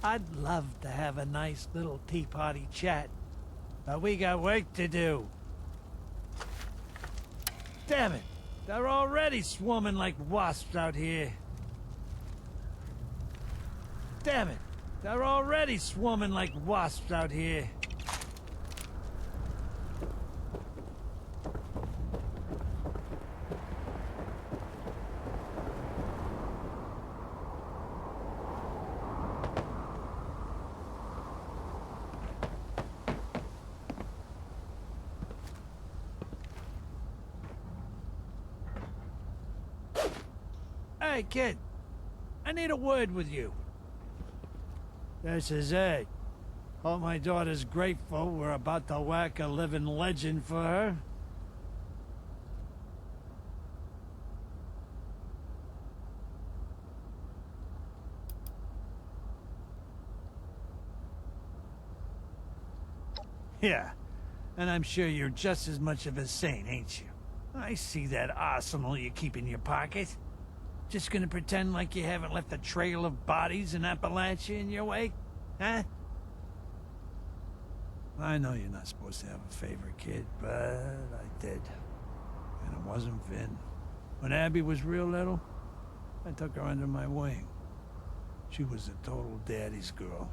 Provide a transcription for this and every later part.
I'd love to have a nice little tea party chat, but we got work to do. Damn it! They're already swarming like wasps out here. Damn it! They're already swarming like wasps out here. Hey, kid. I need a word with you. This is it. Hope my daughter's grateful we're about to whack a living legend for her. Yeah, and I'm sure you're just as much of a saint, ain't you? I see that arsenal you keep in your pocket. Just gonna pretend like you haven't left a trail of bodies in Appalachia in your wake? Huh? I know you're not supposed to have a favorite kid, but I did. And it wasn't Vin. When Abby was real little, I took her under my wing. She was a total daddy's girl.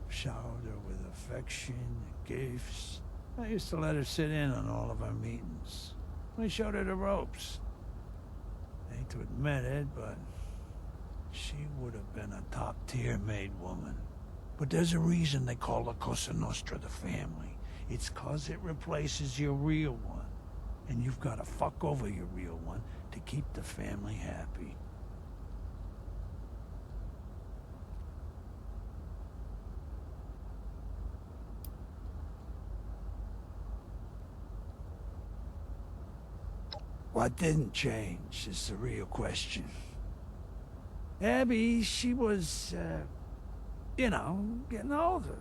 Showered her with affection and gifts. I used to let her sit in on all of our meetings. I showed her the ropes. I hate to admit it, but she would have been a top-tier maid woman. But there's a reason they call the Cosa Nostra the family. It's 'cause it replaces your real one. And you've got to fuck over your real one to keep the family happy. What didn't change is the real question. Abby, she was, you know, getting older.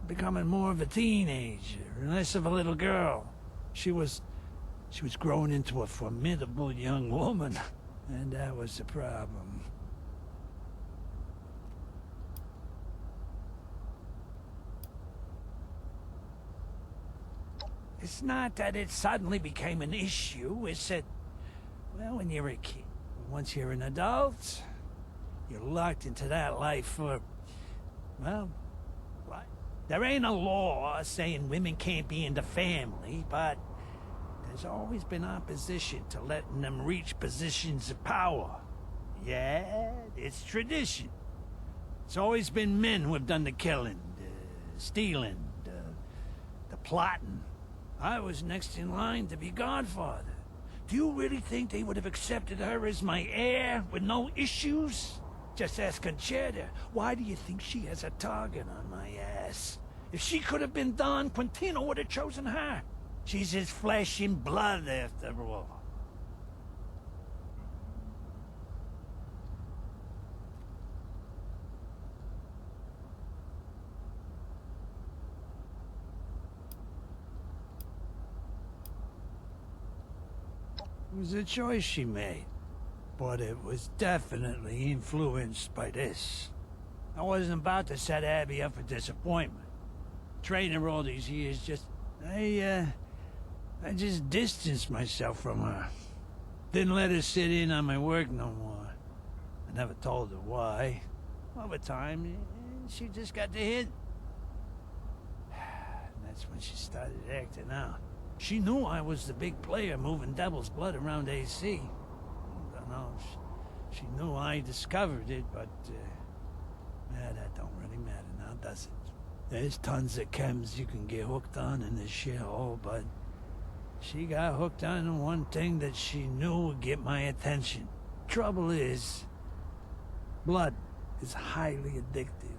Becoming more of a teenager, less of a little girl. She was growing into a formidable young woman, and that was the problem. It's not that it suddenly became an issue, it's that, well, when you're a kid, once you're an adult, you're locked into that life for, well, what? There ain't a law saying women can't be in the family, but there's always been opposition to letting them reach positions of power. Yeah, it's tradition. It's always been men who have done the killing, the stealing, the plotting. I was next in line to be godfather. Do you really think they would have accepted her as my heir with no issues? Just ask Conchetta. Why do you think she has a target on my ass? If she could have been Don, Quintino would have chosen her. She's his flesh and blood, after all. It was a choice she made, but it was definitely influenced by this. I wasn't about to set Abby up for disappointment. Training her all these years, I just distanced myself from her. Didn't let her sit in on my work no more. I never told her why. Over time, she just got the hint. And that's when she started acting out. She knew I was the big player moving devil's blood around AC. I don't know, she knew I discovered it, but, that don't really matter now, does it? There's tons of chems you can get hooked on in this shithole, but she got hooked on one thing that she knew would get my attention. Trouble is, blood is highly addictive.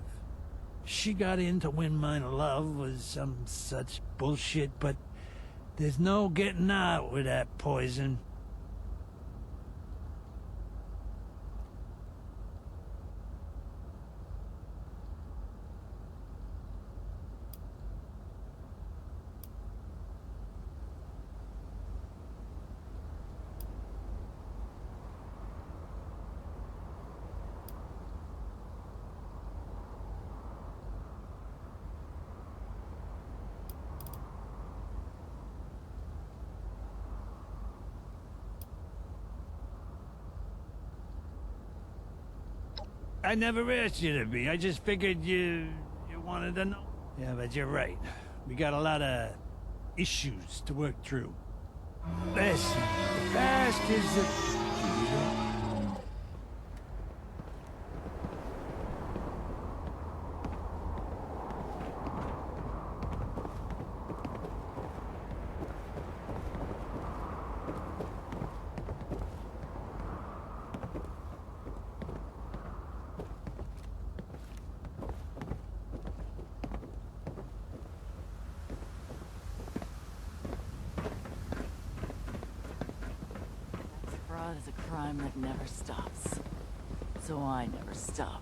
She got in to win my love was some such bullshit, but there's no getting out with that poison. I never asked you to be. I just figured you wanted to know. Yeah, but you're right. We got a lot of issues to work through. Listen, the past is the... Fraud is a crime that never stops. So I never stop.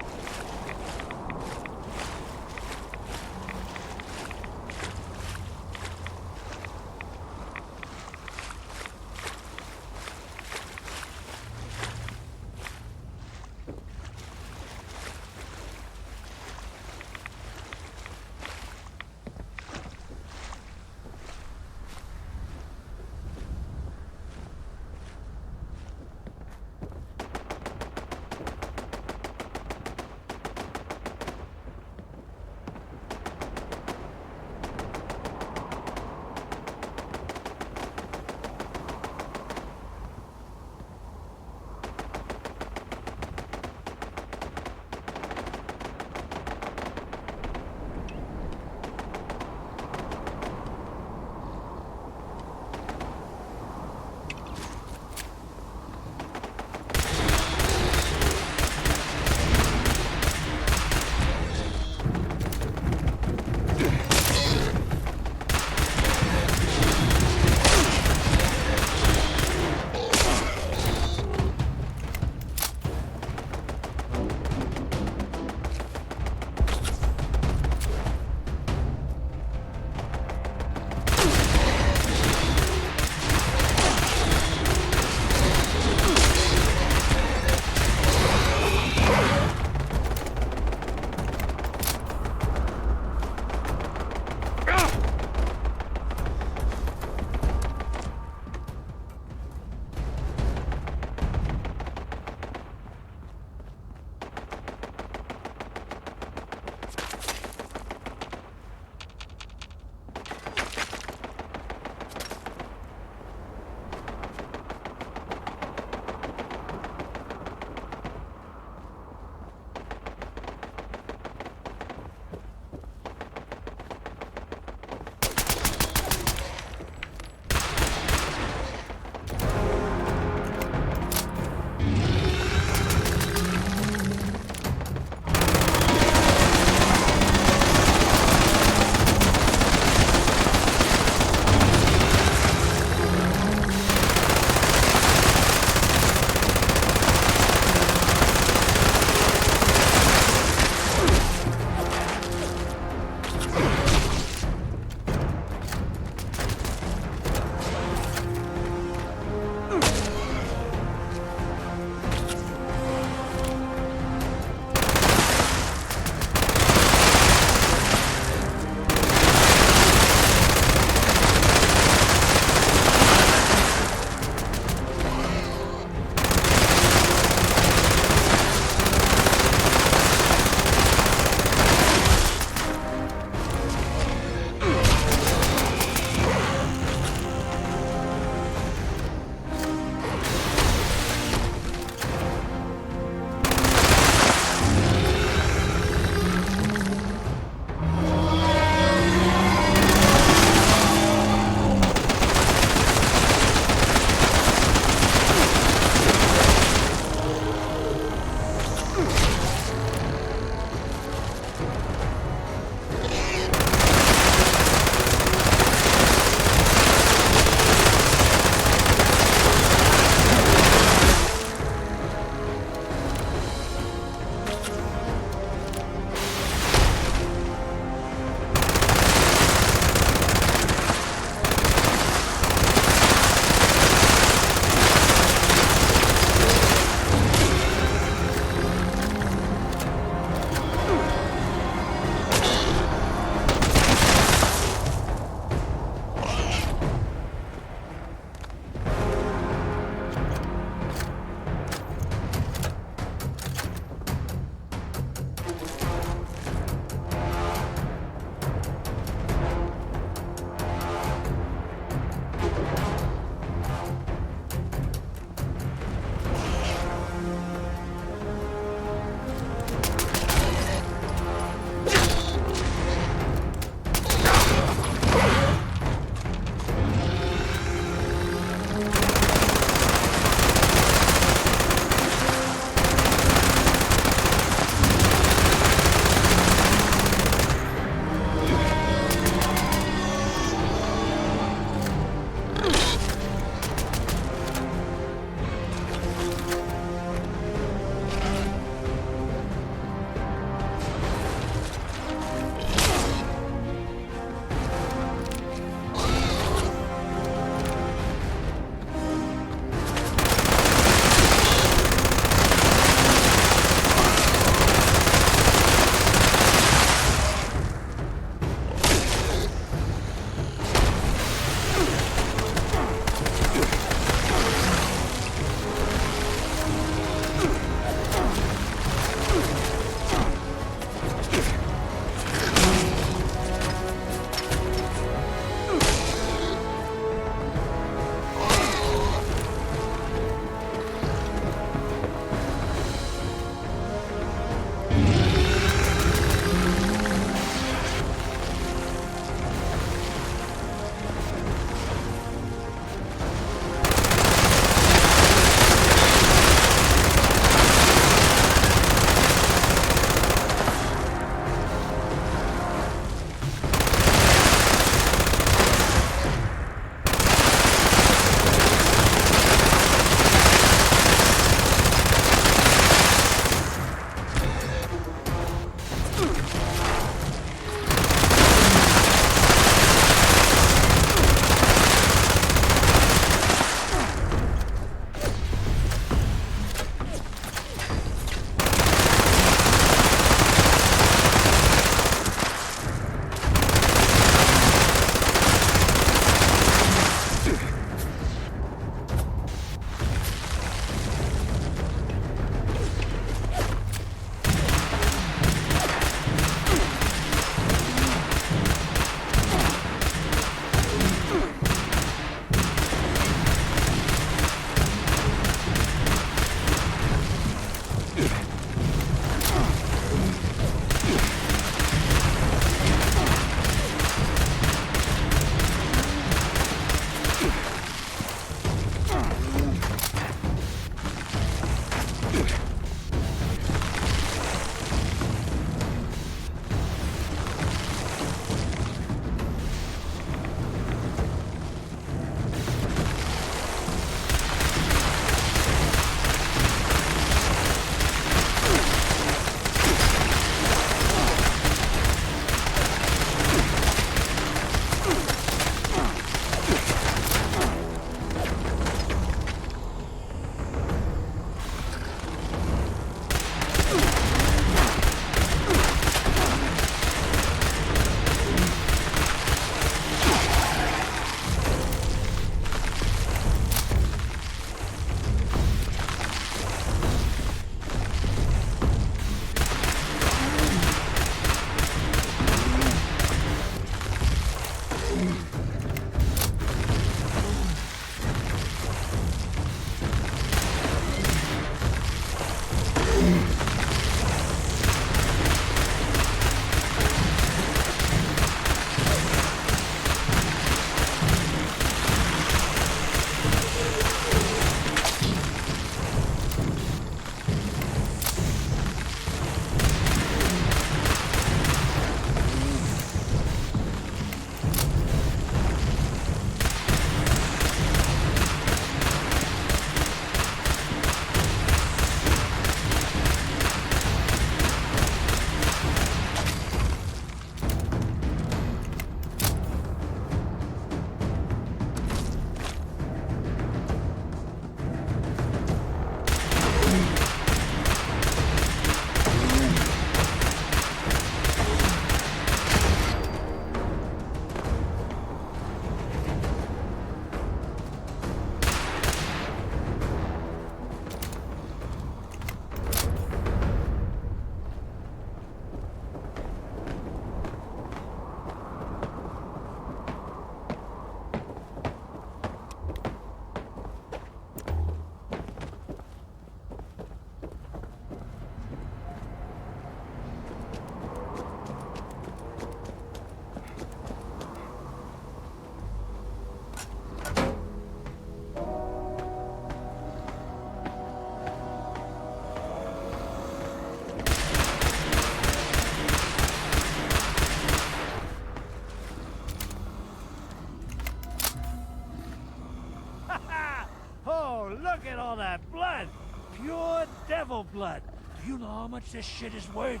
blood. Do you know how much this shit is worth?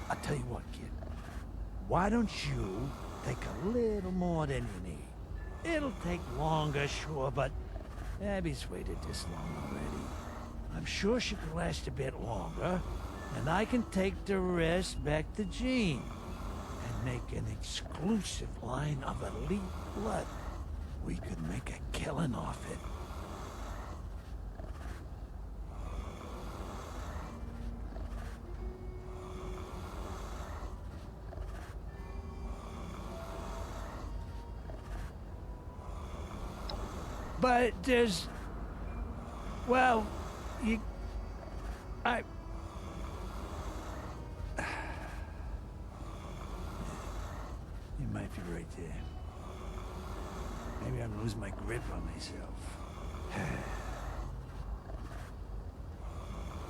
I'll tell you what, kid. Why don't you take a little more than you need? It'll take longer, sure, but Abby's waited this long already. I'm sure she can last a bit longer, and I can take the rest back to Jean and make an exclusive line of elite blood. We could make a killing off it. But there's... well, you... I... You might be right there. Maybe I'm losing my grip on myself.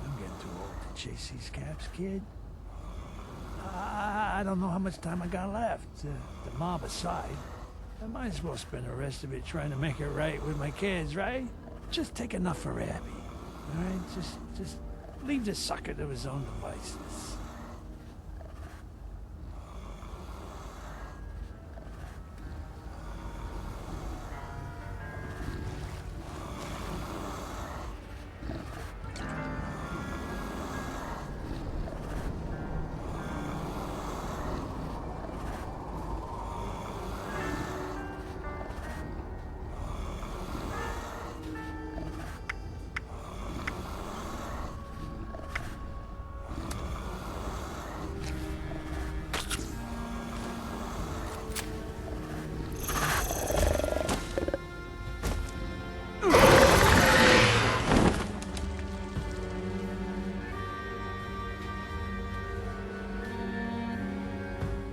I'm getting too old to chase these caps, kid. I don't know how much time I got left. The mob aside, I might as well spend the rest of it trying to make it right with my kids, right? Just take enough for Abby, all right? Just leave the sucker to his own devices.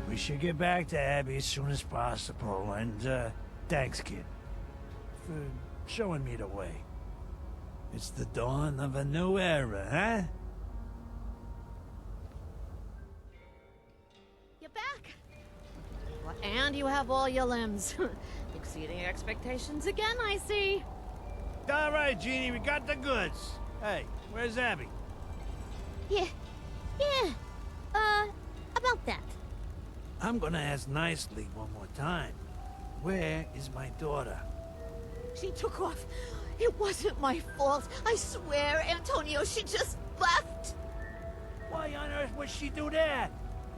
We should get back to Abby as soon as possible, and, thanks, kid, for showing me the way. It's the dawn of a new era, huh? You're back! Well, and you have all your limbs. Exceeding expectations again, I see. All right, Jeannie, we got the goods. Hey, where's Abby? Yeah, about that. I'm gonna ask nicely one more time. Where is my daughter? She took off. It wasn't my fault. I swear, Antonio, she just left. Why on earth would she do that?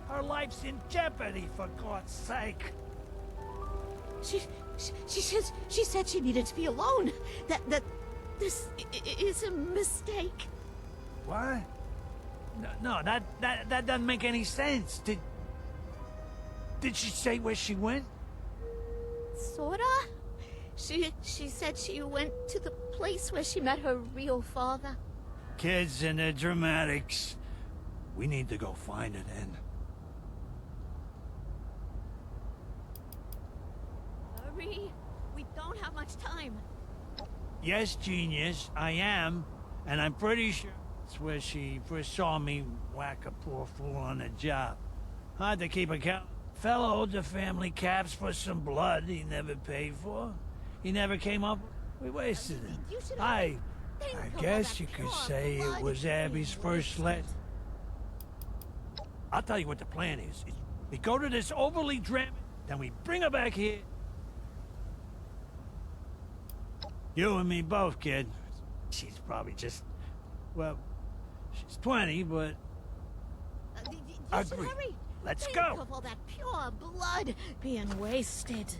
Her life's in jeopardy, for God's sake. She said she needed to be alone. That this is a mistake. What? No, that doesn't make any sense. Did she say where she went? Sorta. She said she went to the place where she met her real father. Kids and their dramatics. We need to go find her then. Hurry. We don't have much time. Yes, genius, I am. And I'm pretty sure it's where she first saw me whack a poor fool on the job. Hard to keep account. Fella owed the family caps for some blood he never paid for. He never came up. We wasted it. I guess you could say it was Abby's first let. I'll tell you what the plan is. We go to this overly dramatic, then we bring her back here. You and me both, kid. She's probably just, well, she's 20, but... You should Agree. hurry. Let's Think go. of all that pure blood being wasted.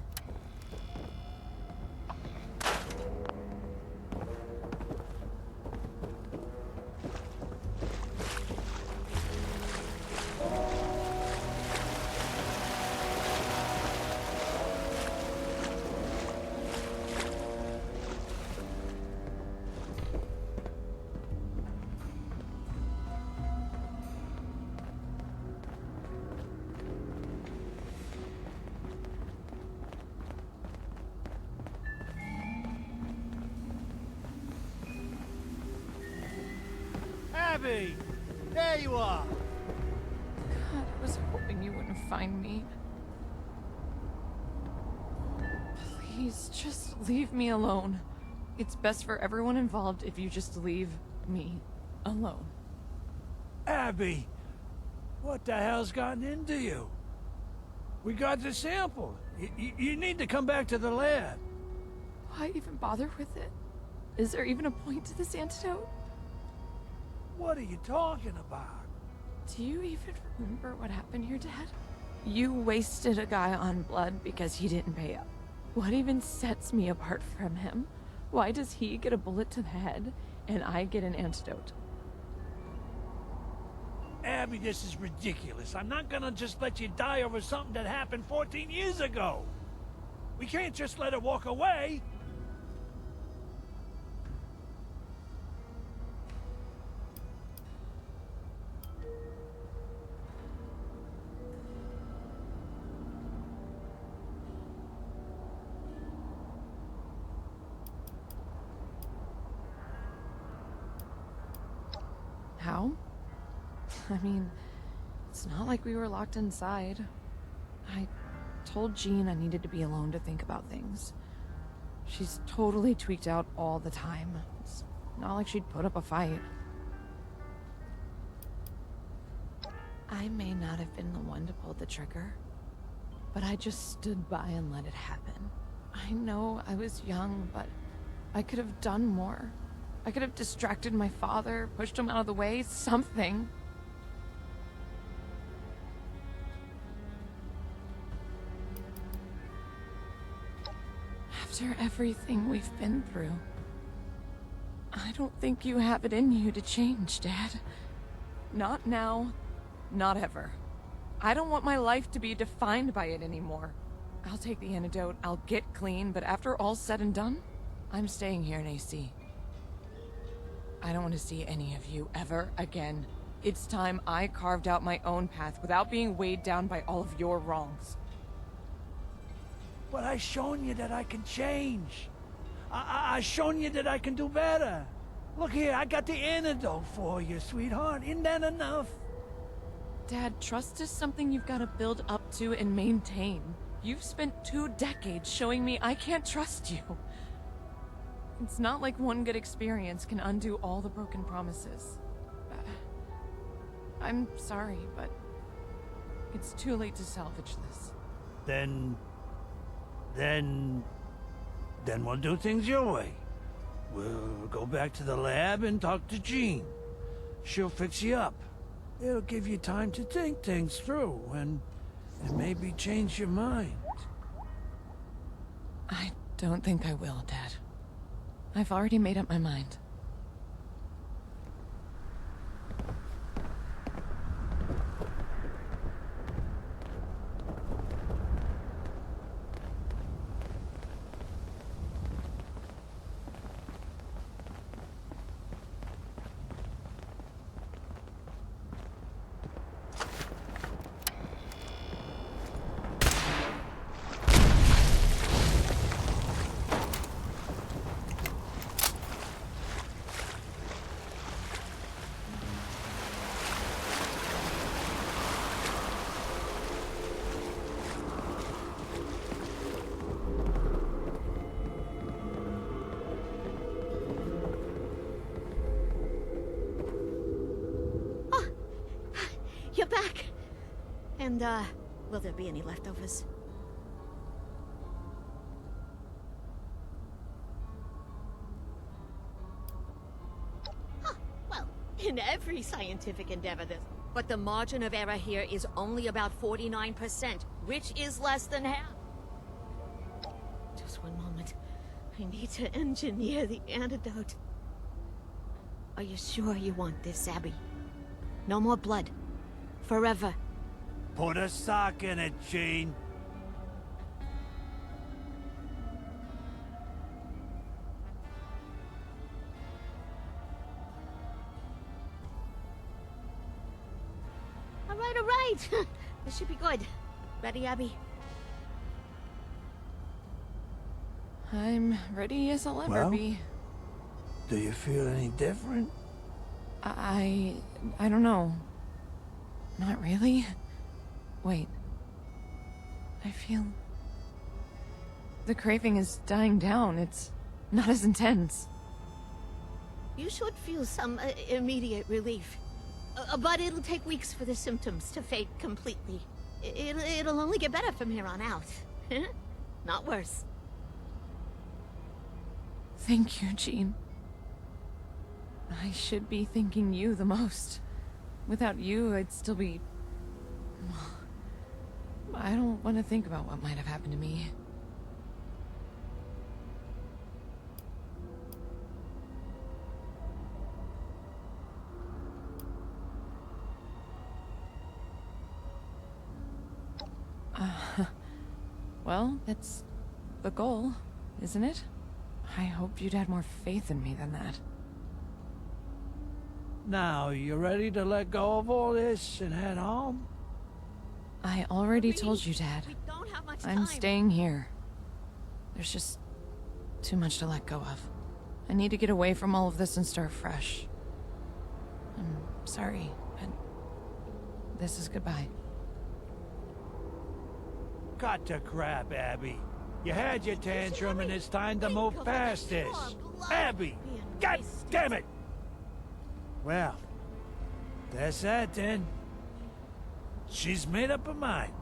Abby! There you are! God, I was hoping you wouldn't find me. Please, just leave me alone. It's best for everyone involved if you just leave me alone. Abby, what the hell's gotten into you? We got the sample. You need to come back to the lab. Why even bother with it? Is there even a point to this antidote? What are you talking about? Do you even remember what happened here, Dad? You wasted a guy on blood because he didn't pay up. What even sets me apart from him? Why does he get a bullet to the head and I get an antidote? Abby, this is ridiculous. I'm not gonna just let you die over something that happened 14 years ago. We can't just let her walk away. How? I mean, it's not like we were locked inside. I told Jean I needed to be alone to think about things. She's totally tweaked out all the time. It's not like she'd put up a fight. I may not have been the one to pull the trigger, but I just stood by and let it happen. I know I was young, but I could have done more. I could have distracted my father, pushed him out of the way, something. After everything we've been through, I don't think you have it in you to change, Dad. Not now, not ever. I don't want my life to be defined by it anymore. I'll take the antidote, I'll get clean, but after all's said and done, I'm staying here in AC. I don't want to see any of you ever again. It's time I carved out my own path without being weighed down by all of your wrongs. But I've shown you that I can change. I've shown you that I can do better. Look here, I got the antidote for you, sweetheart. Isn't that enough? Dad, trust is something you've got to build up to and maintain. You've spent 2 decades showing me I can't trust you. It's not like one good experience can undo all the broken promises. I'm sorry, but it's too late to salvage this. Then we'll do things your way. We'll go back to the lab and talk to Jean. She'll fix you up. It'll give you time to think things through and maybe change your mind. I don't think I will, Dad. I've already made up my mind. You're back. And, will there be any leftovers? Huh, well, in every scientific endeavor there's... But the margin of error here is only about 49%, which is less than half. Just one moment. I need to engineer the antidote. Are you sure you want this, Abby? No more blood. Forever. Put a sock in it, Jean. All right. This should be good. Ready, Abby? I'm ready as I'll ever Well? be. Do you feel any different? I don't know. Not really. Wait. I feel... the craving is dying down. It's not as intense. You should feel some immediate relief. But it'll take weeks for the symptoms to fade completely. It'll only get better from here on out. Not worse. Thank you, Jean. I should be thanking you the most. Without you, I'd still be... I don't want to think about what might have happened to me. Well, that's the goal, isn't it? I hoped you'd had more faith in me than that. Now, you ready to let go of all this and head home? I already told you, Dad. We don't have much time. I'm staying here. There's just too much to let go of. I need to get away from all of this and start fresh. I'm sorry, but this is goodbye. Cut the crap, Abby. You had your tantrum and it's time to move past this. Abby! God damn it! Well, that's that then. She's made up her mind.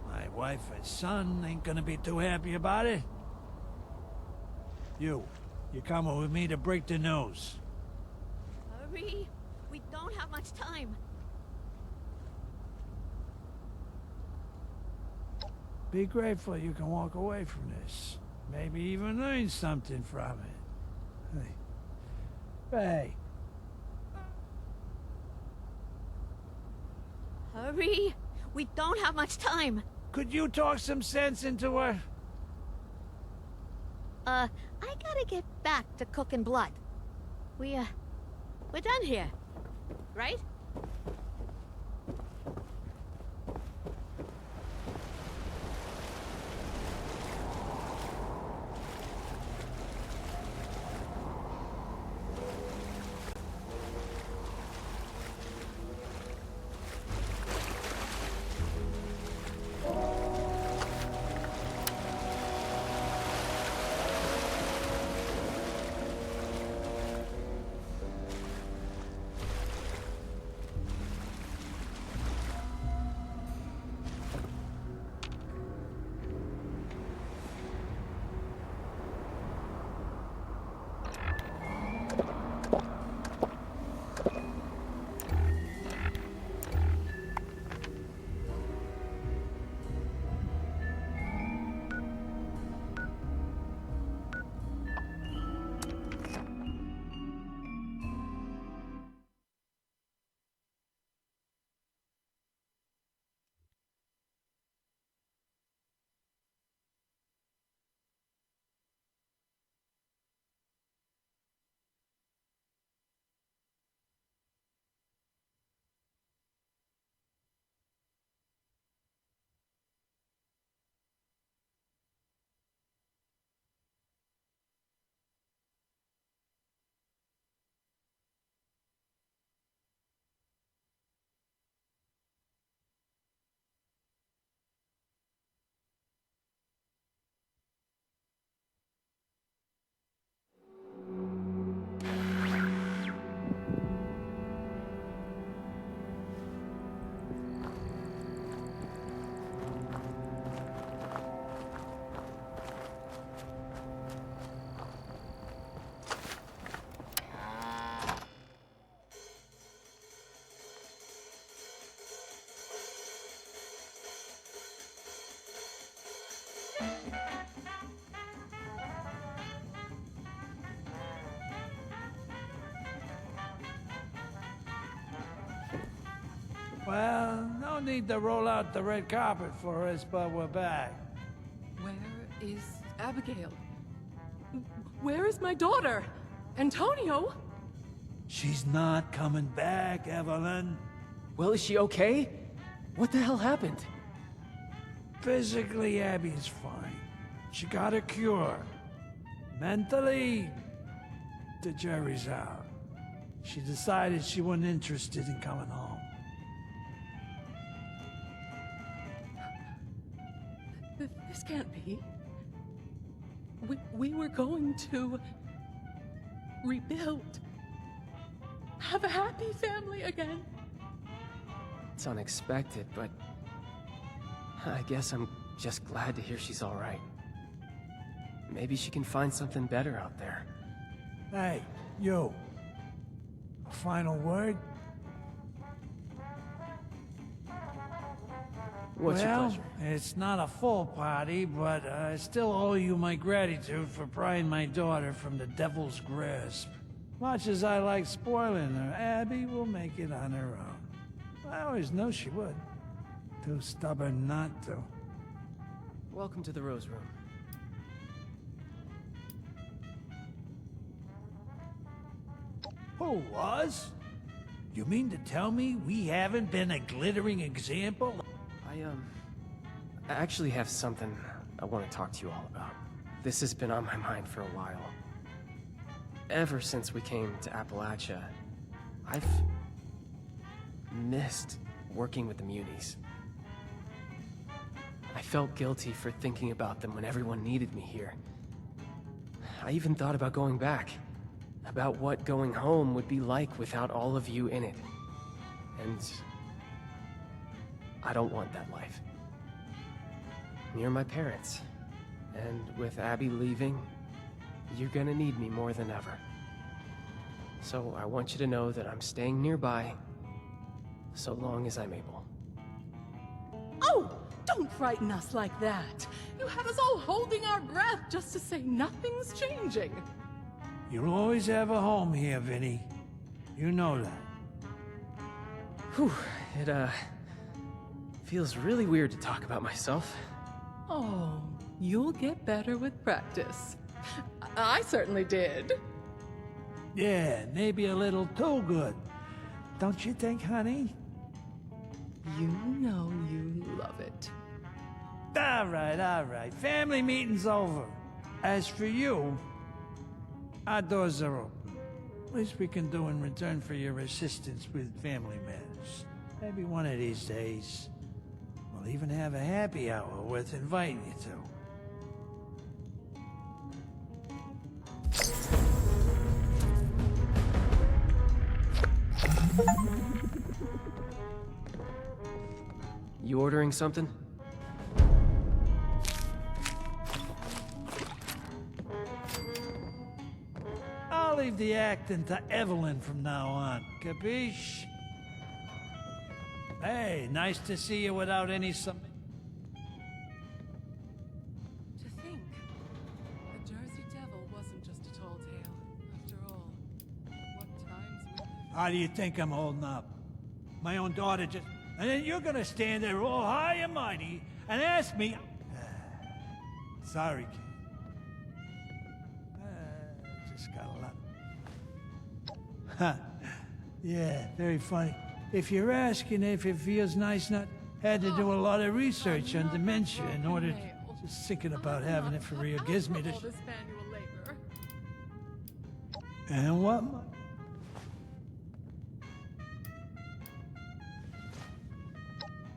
My wife and son ain't gonna be too happy about it. You coming with me to break the news. Hurry! We don't have much time. Be grateful you can walk away from this. Maybe even learn something from it. Hey. Hurry! We don't have much time. Could you talk some sense into her? I gotta get back to cooking blood. We're done here, right? Well, no need to roll out the red carpet for us, but we're back. Where is Abigail? Where is my daughter? Antonio? She's not coming back, Evelyn. Well, is she okay? What the hell happened? Physically, Abby's fine. She got a cure. Mentally, the jury's out. She decided she wasn't interested in coming home. This can't be. We were going to rebuild. have a happy family again. It's unexpected, but I guess I'm just glad to hear she's all right. Maybe she can find something better out there. Hey, you. A final word? What's your Well, pleasure? it's not a full party, but I still owe you my gratitude for prying my daughter from the devil's grasp. Much as I like spoiling her, Abby will make it on her own. I always knew she would. Too stubborn not to. Welcome to the Rose Room. Who was? You mean to tell me we haven't been a glittering example? I actually have something I want to talk to you all about. This has been on my mind for a while. Ever since we came to Appalachia, I've missed working with the Munis. I felt guilty for thinking about them when everyone needed me here. I even thought about going back, about what going home would be like without all of you in it. And I don't want that life. You're my parents, and with Abby leaving, you're gonna need me more than ever. So I want you to know that I'm staying nearby, so long as I'm able. Oh, don't frighten us like that. You had us all holding our breath just to say nothing's changing. You'll always have a home here, Vinny. You know that. Whew, it feels really weird to talk about myself. Oh, you'll get better with practice. I certainly did. Yeah, maybe a little too good. Don't you think, honey? You know you love it. All right. Family meeting's over. As for you, our doors are open. Least we can do in return for your assistance with family matters. Maybe one of these days, we'll even have a happy hour worth inviting you to. You ordering something? I'll leave the acting to Evelyn from now on. Capiche? Hey, nice to see you without any To think, the Jersey Devil wasn't just a tall tale. After all, what times we lived. How do you think I'm holding up? My own daughter just... And then you're gonna stand there all high and mighty and ask me... Sorry, kid. Just got a lot... Huh. Yeah, very funny. If you're asking if it feels nice not... Had to do a lot of research on dementia in order to... Just thinking about having it for real gives me the... All this manual labor. And what...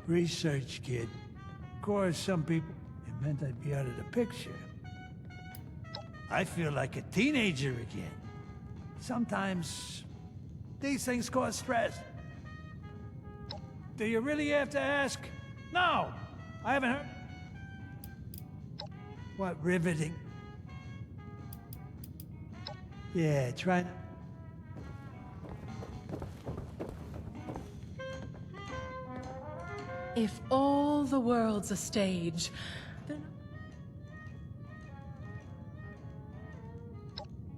Research, kid. Of course, some people, it meant I'd be out of the picture. I feel like a teenager again. Sometimes, these things cause stress. Do you really have to ask? No! I haven't heard... What, riveting? Yeah, try not... If all the world's a stage, then...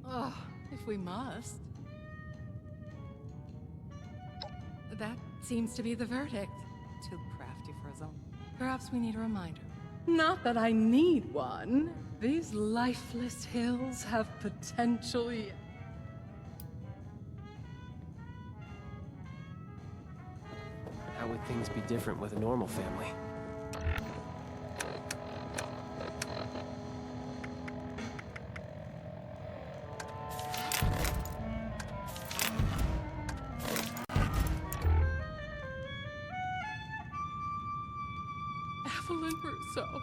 Oh, if we must. That seems to be the verdict. Too crafty for his own. Perhaps we need a reminder. Not that I need one. These lifeless hills have potential yet. How would things be different with a normal family? Evelyn Russo.